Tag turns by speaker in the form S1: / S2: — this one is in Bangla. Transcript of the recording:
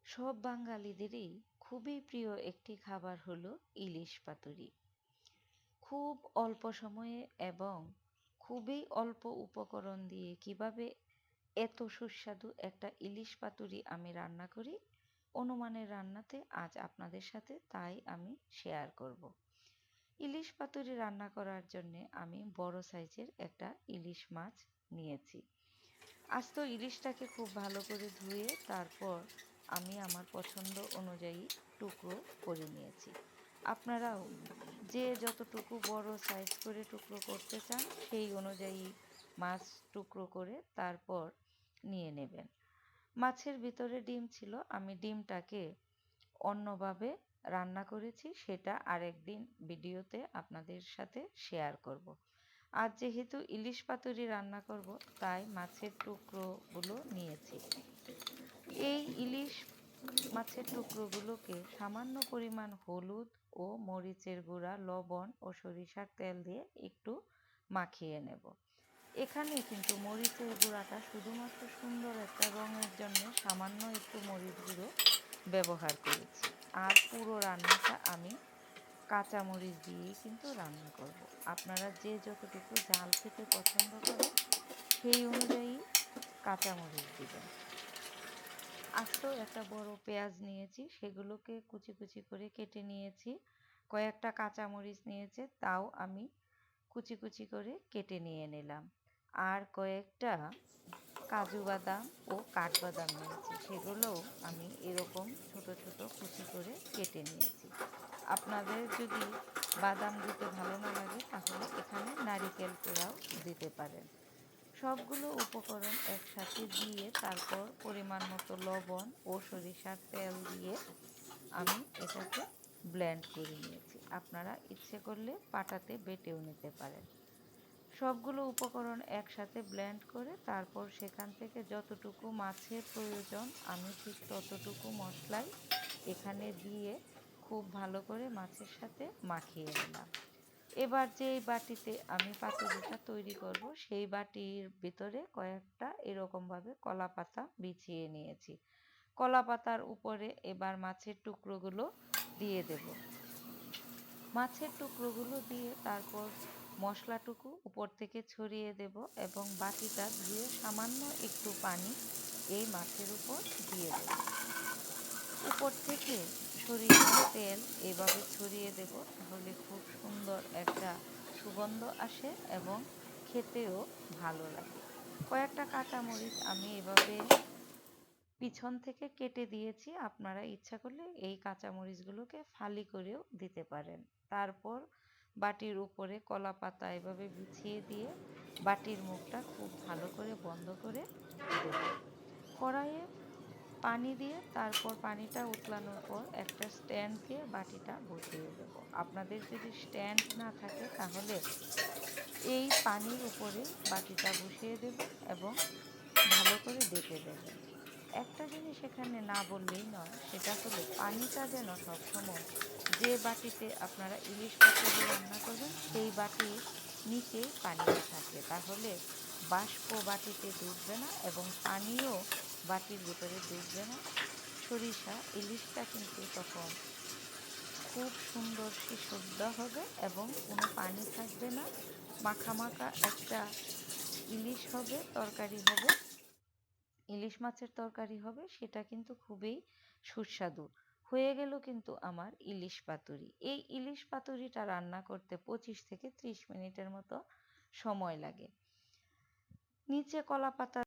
S1: সব বাঙালিদেরই খুবই প্রিয় একটি খাবার হলো ইলিশ পাতুরি। খুব অল্প সময়ে এবং খুবই অল্প উপকরণ দিয়ে কিভাবে এত সুস্বাদু একটা ইলিশ পাতুরি আমি রান্না করি, অনুমানের রান্নাতে আজ আপনাদের সাথে তাই আমি শেয়ার করব। ইলিশ পাতুরি রান্না করার জন্যে আমি বড় সাইজের একটা ইলিশ মাছ নিয়েছি। আস্ত ইলিশটাকে খুব ভালো করে ধুয়ে তারপর আমি আমার পছন্দ অনুযায়ী টুকরো করে নিয়েছি। আপনারাও যে যতটুকু বড় সাইজ করে টুকরো করতে চান সেই অনুযায়ী মাছ টুকরো করে তারপর নিয়ে নেবেন। মাছের ভিতরে ডিম ছিল, আমি ডিমটাকে অন্যভাবে রান্না করেছি, সেটা আরেকদিন ভিডিওতে আপনাদের সাথে শেয়ার করব। আজ যেহেতু ইলিশ পাতুরি রান্না করব তাই মাছের টুকরোগুলো নিয়েছি। এই ইলিশ মাছের টুকরোগুলোকে সামান্য পরিমাণ হলুদ ও মরিচের গুঁড়া, লবণ ও সরিষার তেল দিয়ে একটু মাখিয়ে নেব। এখানে কিন্তু মরিচের গুঁড়াটা শুধুমাত্র সুন্দর একটা রঙের জন্য সামান্য একটু মরিচ গুঁড়ো ব্যবহার করেছি। আর পুরো রান্নাটা আমি কাঁচামরিচ দিয়েই কিন্তু রান্না করব। আপনারা যে যতটুকু ঝাল খেতে পছন্দ করেন সেই অনুযায়ী কাঁচামরিচ দিবেন। আস্ত একটা বড় পেঁয়াজ নিয়েছি, সেগুলোকে কুচি কুচি করে কেটে নিয়েছি। কয়েকটা কাঁচামরিচ নিয়েছে, তাও আমি কুচি কুচি করে কেটে নিয়ে নিলাম। আর কয়েকটা কাজু বাদাম ও কাঠবাদাম নিয়েছি, সেগুলোও আমি এরকম ছোট ছোট কুচি করে কেটে নিয়েছি। আপনাদের যদি বাদাম দিতে ভালো না লাগে তাহলে এখানে নারিকেল কোড়াও দিতে পারেন। সবগুলো উপকরণ একসাথে দিয়ে তারপর পরিমাণ মতো লবণ ও সরিষার তেল দিয়ে আমি এটাকে ব্লেন্ড করে নিয়েছি। আপনারা ইচ্ছে করলে পাটাতে বেটেও নিতে পারেন। সবগুলো উপকরণ একসাথে ব্লেন্ড করে তারপর সেখান থেকে যতটুকু মাছের প্রয়োজন আমি ঠিক ততটুকু মশলাই এখানে দিয়ে খুব ভালো করে মাছের সাথে মাখিয়ে নিলাম। এবার যেই বাটিতে আমি পাতুরিটা তৈরি করব সেই বাটির ভিতরে কয়েকটা এরকমভাবে কলা পাতা বিছিয়ে নিয়েছি। কলা পাতার উপরে এবার মাছের টুকরোগুলো দিয়ে দেব। মাছের টুকরোগুলো দিয়ে তারপর মশলাটুকু উপর থেকে ছড়িয়ে দেব এবং বাটিটা ধুয়ে সামান্য একটু পানি এই মাছের উপর দিয়ে দেব। উপর থেকে সরিষার তেল এভাবে ছড়িয়ে দেব, তাহলে খুব সুন্দর একটা সুগন্ধ আসে এবং খেতেও ভালো লাগে। কয়েকটা কাঁচামরিচ আমি এভাবে পিছন থেকে কেটে দিয়েছি, আপনারা ইচ্ছা করলে এই কাঁচামরিচগুলোকে ফালি করেও দিতে পারেন। তারপর বাটির উপরে কলা পাতা এভাবে বিছিয়ে দিয়ে বাটির মুখটা খুব ভালো করে বন্ধ করে দেব। কড়াইয়ে পানি দিয়ে তারপর পানিটা উতলানোর পর একটা স্ট্যান্ড দিয়ে বাটিটা বসিয়ে দেব। আপনাদের যদি স্ট্যান্ড না থাকে তাহলে এই পানির উপরে বাটিটা বসিয়ে দেব এবং ভালো করে ডেকে দেবেন। একটা জিনিস এখানে না বললেই নয়, সেটা হলো পানিটা যেন সবসময় যে বাটিতে আপনারা ইলিশ পাতুরি রান্না করবেন সেই বাটির নিচেই পানিটা থাকে, তাহলে বাষ্প বাটিতে ঢুকবে না এবং পানিও বাটির ভিতরে ঢুকবে না। সরিষা ইলিশটা কিন্তু তখন খুব সুন্দর সিদ্ধ হবে এবং কোনো পানি থাকবে না। মাখা মাখা একটা ইলিশ হবে, তরকারি হবে, ইলিশ মাছের তরকারি হবে, সেটা কিন্তু খুবই সুস্বাদু হয়ে গেল। কিন্তু আমার ইলিশ পাতুরি, এই ইলিশ পাতুরিটা রান্না করতে 25 থেকে 30 মিনিটের মতো সময় লাগে। নিচে কলা পাতা